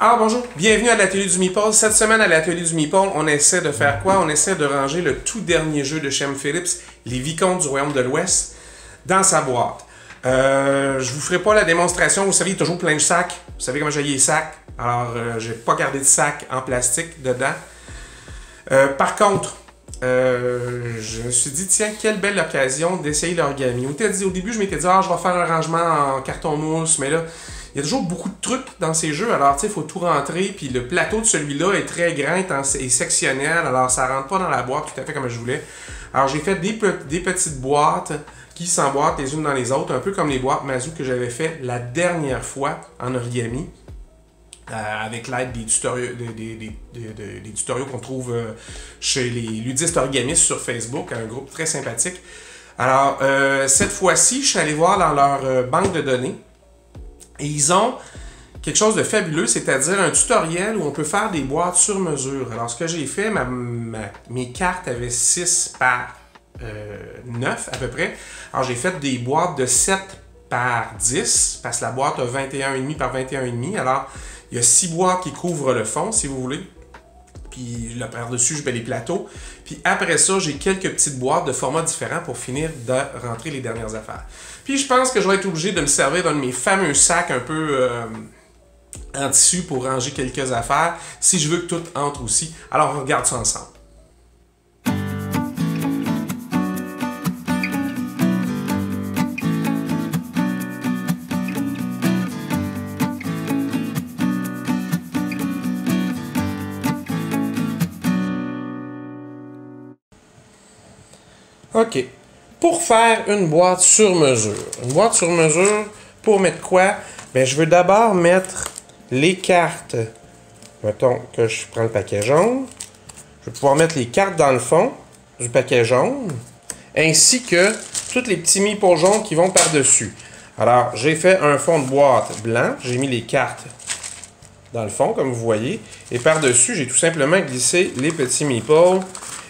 Alors bonjour, bienvenue à l'atelier du Meeple. Cette semaine à l'atelier du Meeple, on essaie de faire quoi? On essaie de ranger le tout dernier jeu de Shem Phillips, Les Vicomtes du Royaume de l'Ouest, dans sa boîte. Je vous ferai pas la démonstration, vous savez, il y a toujours plein de sacs. Vous savez comment j'ai les sacs. Alors, j'ai pas gardé de sac en plastique dedans. Par contre, je me suis dit, tiens, quelle belle occasion d'essayer l'origami. Au début, je m'étais dit, je vais faire un rangement en carton mousse, mais là, il y a toujours beaucoup de trucs dans ces jeux, alors tu sais, il faut tout rentrer, puis le plateau de celui-là est très grand et sectionnel, alors ça rentre pas dans la boîte tout à fait comme je voulais. Alors j'ai fait des petites boîtes qui s'emboîtent les unes dans les autres, un peu comme les boîtes Mazou que j'avais fait la dernière fois en origami, avec l'aide des tutoriaux qu'on trouve chez les ludistes origamistes sur Facebook, un groupe très sympathique. Alors, cette fois-ci, je suis allé voir dans leur banque de données, et ils ont quelque chose de fabuleux, c'est-à-dire un tutoriel où on peut faire des boîtes sur mesure. Alors, ce que j'ai fait, mes cartes avaient 6 par 9 à peu près. Alors, j'ai fait des boîtes de 7 par 10, parce que la boîte a 21,5 par 21,5. Alors, il y a 6 boîtes qui couvrent le fond, si vous voulez. Puis là, par-dessus, je mets les plateaux. Puis après ça, j'ai quelques petites boîtes de formats différents pour finir de rentrer les dernières affaires. Puis je pense que je vais être obligé de me servir d'un de mes fameux sacs un peu en tissu pour ranger quelques affaires, si je veux que tout entre aussi. Alors, on regarde ça ensemble. OK. Pour faire une boîte sur mesure. Une boîte sur mesure, pour mettre quoi? Bien, je veux d'abord mettre les cartes. Mettons que je prends le paquet jaune. Je vais pouvoir mettre les cartes dans le fond du paquet jaune, ainsi que tous les petits meeples jaunes qui vont par-dessus. Alors, j'ai fait un fond de boîte blanc. J'ai mis les cartes dans le fond, comme vous voyez. Et par-dessus, j'ai tout simplement glissé les petits meeples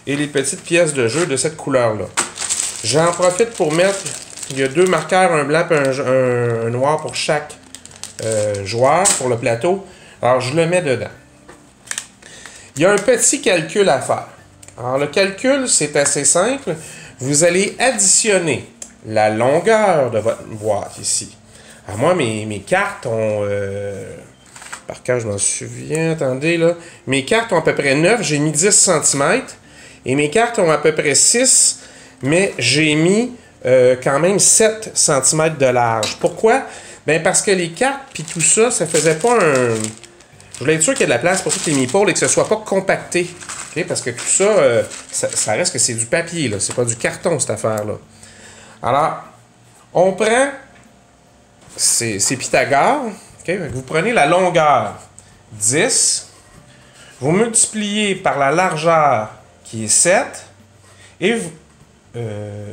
et les petites pièces de jeu de cette couleur-là. J'en profite pour mettre, il y a 2 marqueurs, un blanc et un noir pour chaque joueur, pour le plateau. Alors, je le mets dedans. Il y a un petit calcul à faire. Alors, le calcul, c'est assez simple. Vous allez additionner la longueur de votre boîte ici. Alors, moi, mes cartes ont... par cœur, je m'en souviens, attendez, là. Mes cartes ont à peu près 9, j'ai mis 10 cm. Et mes cartes ont à peu près 6, mais j'ai mis quand même 7 cm de large. Pourquoi? Bien, parce que les cartes, puis tout ça, ça faisait pas un... Je voulais être sûr qu'il y a de la place pour toutes les meeples et que ce soit pas compacté. Okay? Parce que tout ça, ça reste que c'est du papier, là. C'est pas du carton, cette affaire-là. Alors, on prend ces Pythagore. Okay? Vous prenez la longueur 10. Vous multipliez par la largeur qui est 7, et vous,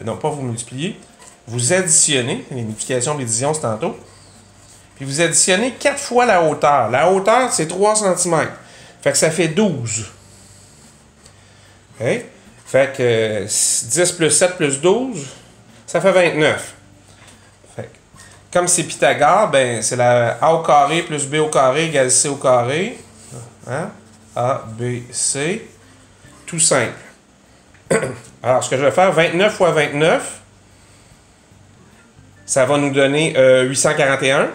non, pas vous multipliez, vous additionnez, les multiplications et l'addition, c'est tantôt, puis vous additionnez 4 fois la hauteur. La hauteur, c'est 3 cm. Fait que ça fait 12. Okay? Fait que 10 plus 7 plus 12, ça fait 29. Fait que, comme c'est Pythagore, ben, c'est la A au carré plus B au carré égale C au carré. Hein? A, B, C. Tout simple. Alors, ce que je vais faire, 29 fois 29, ça va nous donner 841.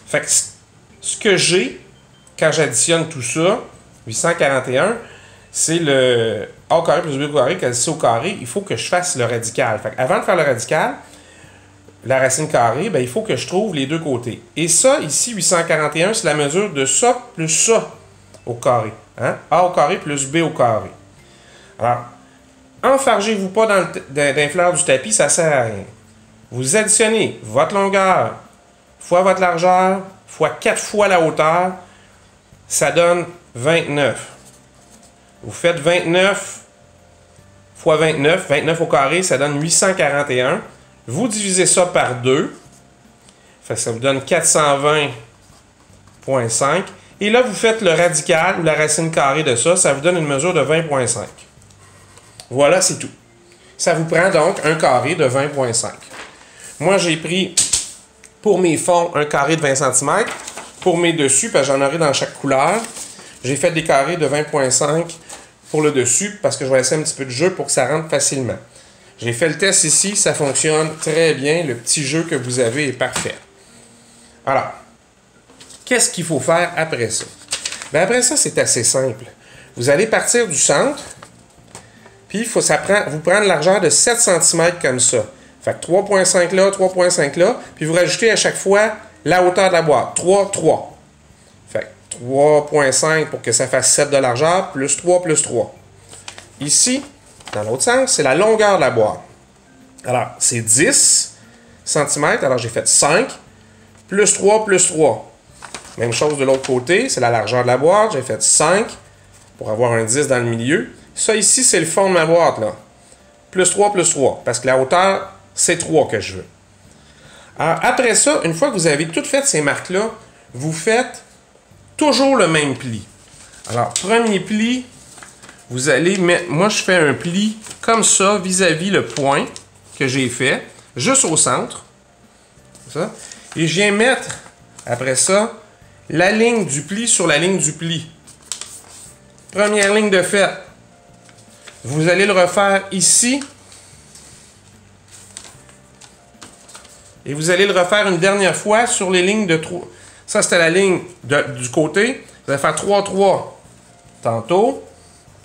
Fait que ce que j'ai, quand j'additionne tout ça, 841, c'est le A au carré plus B au carré égale C au carré. Il faut que je fasse le radical. Fait que avant de faire le radical, la racine carrée, ben, il faut que je trouve les deux côtés. Et ça, ici, 841, c'est la mesure de ça plus ça au carré. Hein? A au carré plus B au carré. Alors, enfargez-vous pas dans l'infleur du tapis, ça ne sert à rien. Vous additionnez votre longueur fois votre largeur fois 4 fois la hauteur, ça donne 29. Vous faites 29 fois 29, 29 au carré, ça donne 841. Vous divisez ça par 2, ça vous donne 420,5. Et là, vous faites le radical ou la racine carrée de ça, ça vous donne une mesure de 20,5. Voilà, c'est tout. Ça vous prend donc un carré de 20,5. Moi, j'ai pris Pour mes fonds, un carré de 20 cm. Pour mes dessus, parce que j'en aurai dans chaque couleur, j'ai fait des carrés de 20,5 pour le dessus parce que je vais laisser un petit peu de jeu pour que ça rentre facilement. J'ai fait le test ici, ça fonctionne très bien. Le petit jeu que vous avez est parfait. Alors, qu'est-ce qu'il faut faire après ça? Bien, après ça, c'est assez simple. Vous allez partir du centre, puis vous prendre la largeur de 7 cm comme ça. Fait que 3,5 là, 3,5 là, puis vous rajoutez à chaque fois la hauteur de la boîte. 3, 3. Fait que 3,5 pour que ça fasse 7 de largeur, plus 3, plus 3. Ici, dans l'autre sens, c'est la longueur de la boîte. Alors, c'est 10 cm, alors j'ai fait 5, plus 3, plus 3. Même chose de l'autre côté, c'est la largeur de la boîte, j'ai fait 5 pour avoir un 10 dans le milieu. Ça ici, c'est le fond de ma boîte, là. Plus 3, parce que la hauteur, c'est 3 que je veux. Alors, après ça, une fois que vous avez tout fait ces marques-là, vous faites toujours le même pli. Alors, premier pli, vous allez mettre... Moi, je fais un pli comme ça, vis-à-vis le point que j'ai fait, juste au centre. Ça. Et je viens mettre, après ça, la ligne du pli sur la ligne du pli. Première ligne de fait. Vous allez le refaire ici. Et vous allez le refaire une dernière fois sur les lignes de 3. Ça, c'était la ligne du côté. Vous allez faire 3, 3 tantôt.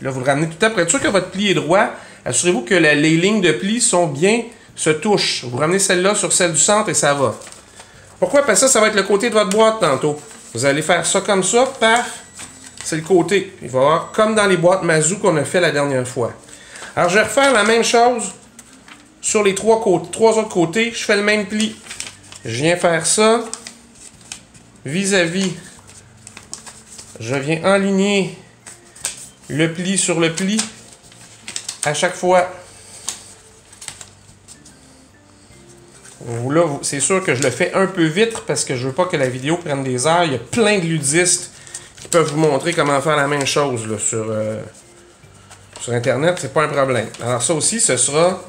Là, vous le ramenez tout à près. Être sûr que votre pli est droit. Assurez-vous que les lignes de pli sont bien, se touchent. Vous ramenez celle-là sur celle du centre et ça va. Pourquoi? Parce que ça va être le côté de votre boîte tantôt. Vous allez faire ça comme ça, paf. C'est le côté. Il va y avoir comme dans les boîtes Mazou qu'on a fait la dernière fois. Alors, je vais refaire la même chose sur les trois autres côtés. Je fais le même pli. Je viens faire ça. Vis-à-vis. Je viens enligner le pli sur le pli. À chaque fois. Là, c'est sûr que je le fais un peu vite parce que je veux pas que la vidéo prenne des heures. Il y a plein de ludistes qui peuvent vous montrer comment faire la même chose là, sur Internet. C'est pas un problème. Alors ça aussi, ce sera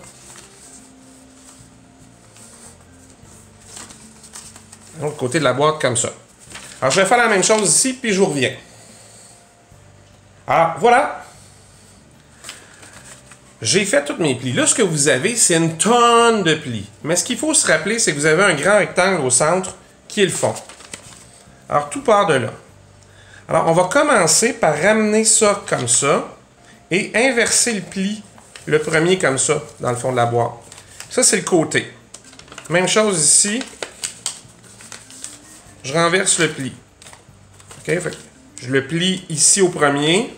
de l'autre côté de la boîte comme ça. Alors je vais faire la même chose ici, puis je vous reviens. Alors voilà. J'ai fait tous mes plis. Là, ce que vous avez, c'est une tonne de plis. Mais ce qu'il faut se rappeler, c'est que vous avez un grand rectangle au centre qui est le fond. Alors, tout part de là. Alors, on va commencer par ramener ça comme ça et inverser le pli, le premier comme ça, dans le fond de la boîte. Ça, c'est le côté. Même chose ici. Je renverse le pli. OK? Fait que je le plie ici au premier.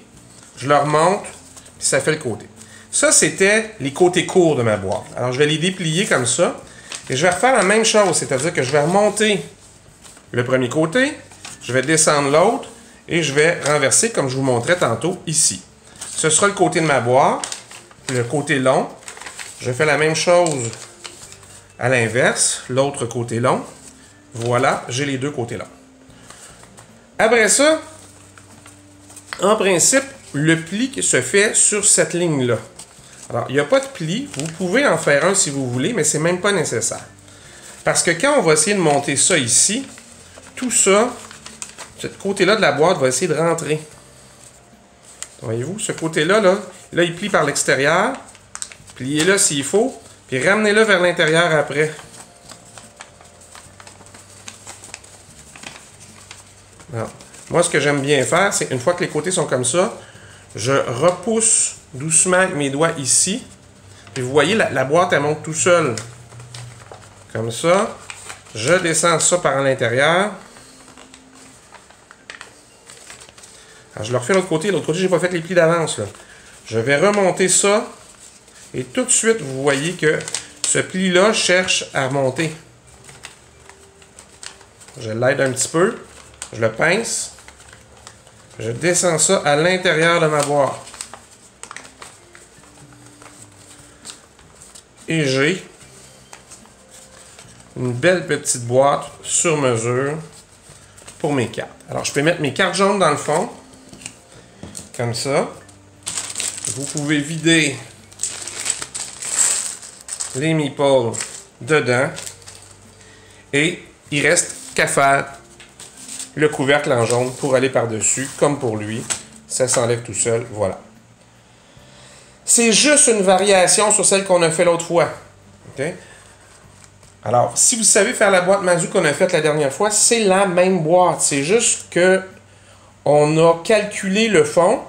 Je le remonte, puis ça fait le côté. Ça, c'était les côtés courts de ma boîte. Alors, je vais les déplier comme ça. Et je vais refaire la même chose, c'est-à-dire que je vais remonter le premier côté, je vais descendre l'autre, et je vais renverser comme je vous montrais tantôt ici. Ce sera le côté de ma boîte, le côté long. Je fais la même chose à l'inverse, l'autre côté long. Voilà, j'ai les deux côtés longs. Après ça, en principe, le pli qui se fait sur cette ligne-là. Alors, il n'y a pas de pli. Vous pouvez en faire un si vous voulez, mais c'est même pas nécessaire. Parce que quand on va essayer de monter ça ici, tout ça, ce côté-là de la boîte va essayer de rentrer. Voyez-vous, ce côté-là, là, il plie par l'extérieur. Pliez-le s'il faut, puis ramenez-le vers l'intérieur après. Alors, moi, ce que j'aime bien faire, c'est une fois que les côtés sont comme ça, je repousse doucement avec mes doigts ici. Et vous voyez, la boîte, elle monte tout seul. Comme ça. Je descends ça par l'intérieur. Alors, je le refais de l'autre côté. De l'autre côté, je n'ai pas fait les plis d'avance. Je vais remonter ça. Et tout de suite, vous voyez que ce pli-là cherche à monter. Je l'aide un petit peu. Je le pince. Je descends ça à l'intérieur de ma boîte. Et j'ai une belle petite boîte sur mesure pour mes cartes. Alors, je peux mettre mes cartes jaunes dans le fond. Comme ça. Vous pouvez vider les meeples dedans. Et il reste qu'à faire le couvercle en jaune pour aller par-dessus, comme pour lui. Ça s'enlève tout seul, voilà. C'est juste une variation sur celle qu'on a fait l'autre fois. Okay? Alors, si vous savez faire la boîte Mazu qu'on a faite la dernière fois, c'est la même boîte. C'est juste que on a calculé le fond.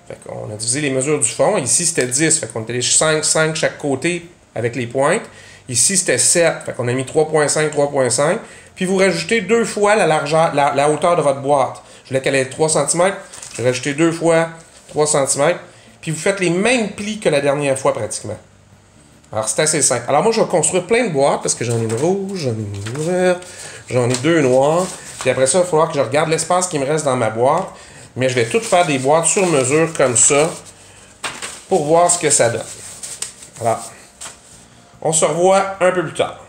Fait qu'on a divisé les mesures du fond. Ici, c'était 10. Fait qu'on était 5 chaque côté avec les pointes. Ici, c'était 7. Fait qu'on a mis 3.5, 3.5. Puis vous rajoutez 2 fois la largeur, la hauteur de votre boîte. Je voulais qu'elle ait 3 cm. J'ai rajouté 2 fois 3 cm. Puis vous faites les mêmes plis que la dernière fois pratiquement. Alors c'est assez simple. Alors moi je vais construire plein de boîtes parce que j'en ai une rouge, j'en ai une verte, j'en ai 2 noires. Puis après ça, il va falloir que je regarde l'espace qui me reste dans ma boîte. Mais je vais toutes faire des boîtes sur mesure comme ça pour voir ce que ça donne. Alors, on se revoit un peu plus tard.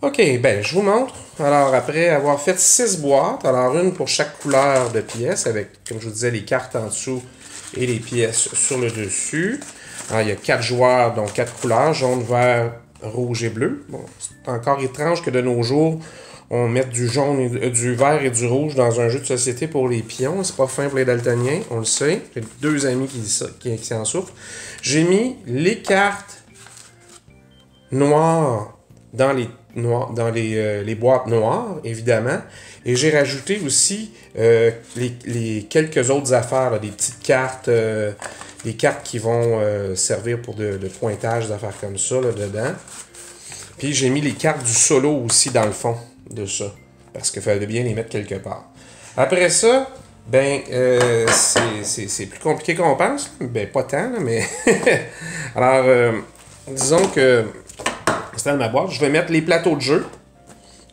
Ok, ben je vous montre. Alors après avoir fait 6 boîtes, alors une pour chaque couleur de pièces avec, comme je vous disais, les cartes en dessous et les pièces sur le dessus. Alors, il y a 4 joueurs, donc 4 couleurs, jaune, vert, rouge et bleu. Bon, c'est encore étrange que de nos jours, on mette du jaune, du vert et du rouge dans un jeu de société pour les pions. C'est pas fin pour les daltoniens, on le sait. J'ai 2 amis qui en souffrent. J'ai mis les cartes noires dans les boîtes noires, évidemment. Et j'ai rajouté aussi les quelques autres affaires, là, des petites cartes, des cartes qui vont servir pour de pointage, d'affaires comme ça, là, dedans. Puis j'ai mis les cartes du solo aussi dans le fond de ça, parce qu'il fallait bien les mettre quelque part. Après ça, ben, c'est plus compliqué qu'on pense. Ben, pas tant, là, mais... Alors, disons que... C'est dans ma boîte. Je vais mettre les plateaux de jeu,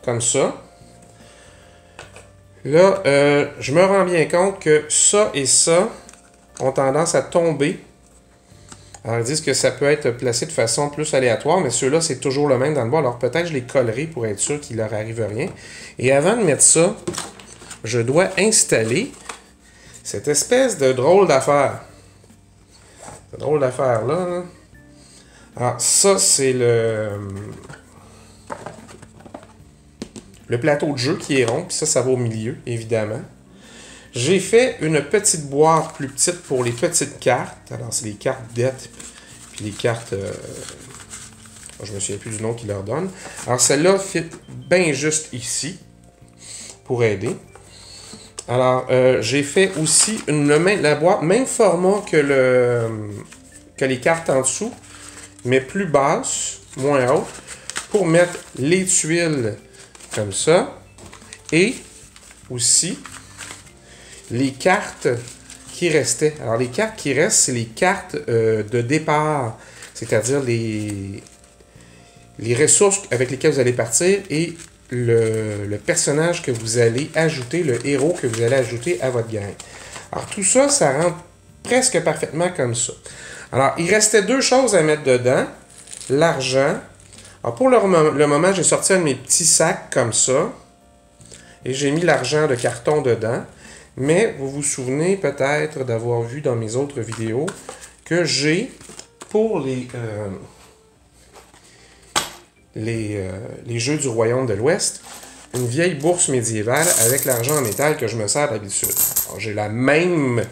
comme ça. Là, je me rends bien compte que ça et ça ont tendance à tomber. Alors, ils disent que ça peut être placé de façon plus aléatoire, mais ceux-là, c'est toujours le même dans le bois. Alors, peut-être je les collerai pour être sûr qu'il leur arrive rien. Et avant de mettre ça, je dois installer cette espèce de drôle d'affaire. Cette drôle d'affaire-là, là. Alors, ça, c'est le plateau de jeu qui est rond, puis ça va au milieu, évidemment. J'ai fait une petite boîte plus petite pour les petites cartes. Alors, c'est les cartes dette, puis les cartes... je me souviens plus du nom qu'ils leur donnent. Alors, celle-là fit bien juste ici, pour aider. Alors, j'ai fait aussi la boîte, même format que les cartes en dessous, mais plus basse, moins haute, pour mettre les tuiles comme ça. Et aussi les cartes qui restaient. Alors, les cartes qui restent, c'est les cartes de départ, c'est-à-dire les ressources avec lesquelles vous allez partir et le personnage que vous allez ajouter, le héros que vous allez ajouter à votre gang. Alors, tout ça, ça rentre presque parfaitement comme ça. Alors, il restait 2 choses à mettre dedans. L'argent. Alors, pour le moment, j'ai sorti un de mes petits sacs comme ça. Et j'ai mis l'argent de carton dedans. Mais vous vous souvenez peut-être d'avoir vu dans mes autres vidéos que j'ai, pour les jeux du Royaume de l'Ouest, une vieille bourse médiévale avec l'argent en métal que je me sers d'habitude. Alors, j'ai la même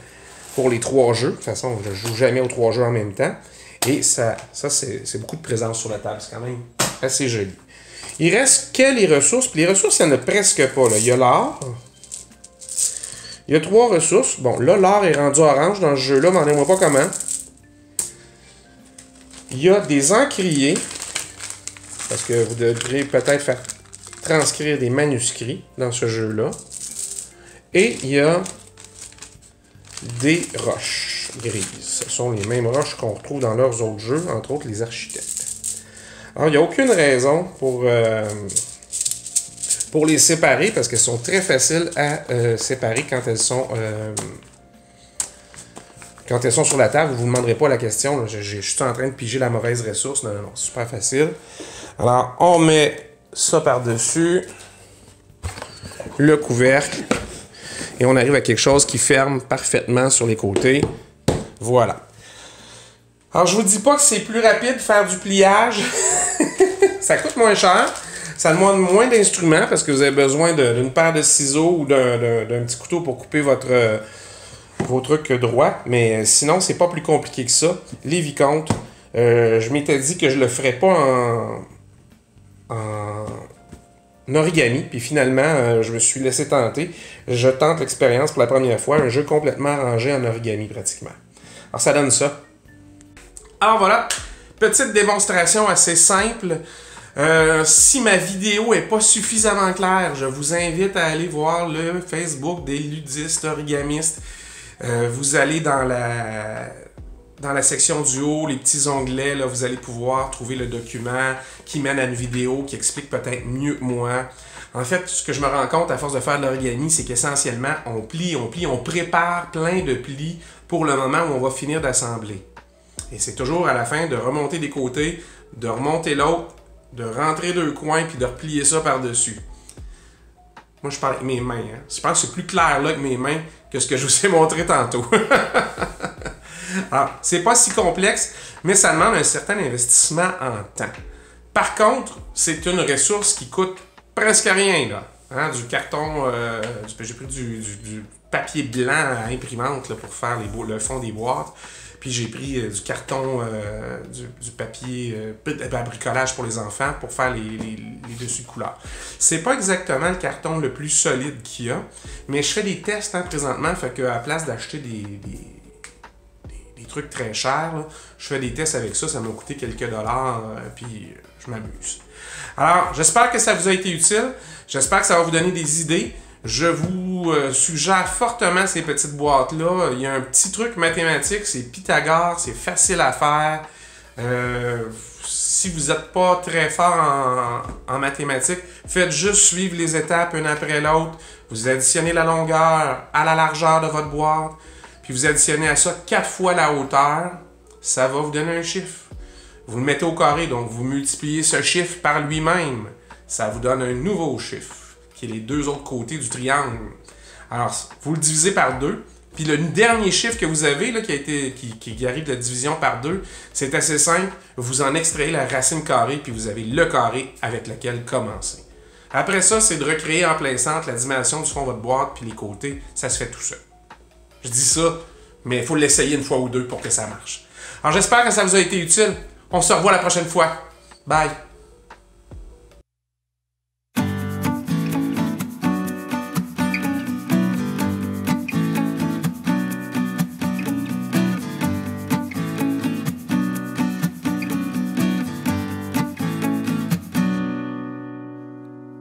pour les 3 jeux. De toute façon, je ne joue jamais aux 3 jeux en même temps. Et ça c'est beaucoup de présence sur la table. C'est quand même assez joli. Il reste que les ressources. Puis les ressources, il n'y en a presque pas. Là. Il y a l'or. Il y a 3 ressources. Bon, là, l'or est rendu orange dans ce jeu-là. Demandez-moi pas comment. Il y a des encriers. Parce que vous devrez peut-être faire transcrire des manuscrits dans ce jeu-là. Et il y a des roches grises. Ce sont les mêmes roches qu'on retrouve dans leurs autres jeux, entre autres les architectes. Alors, il n'y a aucune raison pour les séparer, parce qu'elles sont très faciles à séparer quand elles sont sur la table. Vous ne vous demanderez pas la question. Je suis en train de piger la mauvaise ressource. Non, c'est super facile. Alors, on met ça par-dessus le couvercle. Et on arrive à quelque chose qui ferme parfaitement sur les côtés. Voilà. Alors, je vous dis pas que c'est plus rapide de faire du pliage. Ça coûte moins cher. Ça demande moins d'instruments parce que vous avez besoin d'une paire de ciseaux ou d'un petit couteau pour couper vos trucs droits. Mais sinon, c'est pas plus compliqué que ça. Les vicomtes, je m'étais dit que je le ferais pas en origami. Puis finalement, je me suis laissé tenter. Je tente l'expérience pour la première fois. Un jeu complètement arrangé en origami pratiquement. Alors ça donne ça. Alors voilà, petite démonstration assez simple. Si ma vidéo n'est pas suffisamment claire, je vous invite à aller voir le Facebook des ludistes origamistes. Vous allez dans la section du haut, les petits onglets, là, vous allez pouvoir trouver le document qui mène à une vidéo qui explique peut-être mieux que moi. En fait, ce que je me rends compte à force de faire de l'origami, c'est qu'essentiellement, on plie, on prépare plein de plis pour le moment où on va finir d'assembler. Et c'est toujours à la fin de remonter des côtés, de remonter l'autre, de rentrer deux coins puis de replier ça par-dessus. Moi, je parle avec mes mains. Hein. Je pense que c'est plus clair là avec mes mains que ce que je vous ai montré tantôt. Alors, c'est pas si complexe, mais ça demande un certain investissement en temps. Par contre, c'est une ressource qui coûte presque rien, là. Hein, du carton, j'ai pris du papier blanc à imprimante là, pour faire le fond des boîtes. Puis j'ai pris du carton, du papier à bricolage pour les enfants pour faire les dessus de couleur. C'est pas exactement le carton le plus solide qu'il y a, mais je fais des tests présentement, fait qu'à la place d'acheter des trucs très chers, là, je fais des tests avec ça, ça m'a coûté quelques dollars, puis je m'amuse. Alors, j'espère que ça vous a été utile, j'espère que ça va vous donner des idées. Je vous suggère fortement ces petites boîtes-là. Il y a un petit truc mathématique, c'est Pythagore, c'est facile à faire. Si vous n'êtes pas très fort en mathématiques, faites juste suivre les étapes une après l'autre. Vous additionnez la longueur à la largeur de votre boîte, puis vous additionnez à ça 4 fois la hauteur. Ça va vous donner un chiffre. Vous le mettez au carré, donc vous multipliez ce chiffre par lui-même. Ça vous donne un nouveau chiffre, qui est les deux autres côtés du triangle. Alors, vous le divisez par 2. Puis le dernier chiffre que vous avez, là, qui arrive de la division par 2, c'est assez simple. Vous en extrayez la racine carrée, puis vous avez le carré avec lequel commencer. Après ça, c'est de recréer en plein centre la dimension du fond de votre boîte, puis les côtés. Ça se fait tout seul. Je dis ça, mais il faut l'essayer une fois ou deux pour que ça marche. Alors, j'espère que ça vous a été utile. On se revoit la prochaine fois. Bye!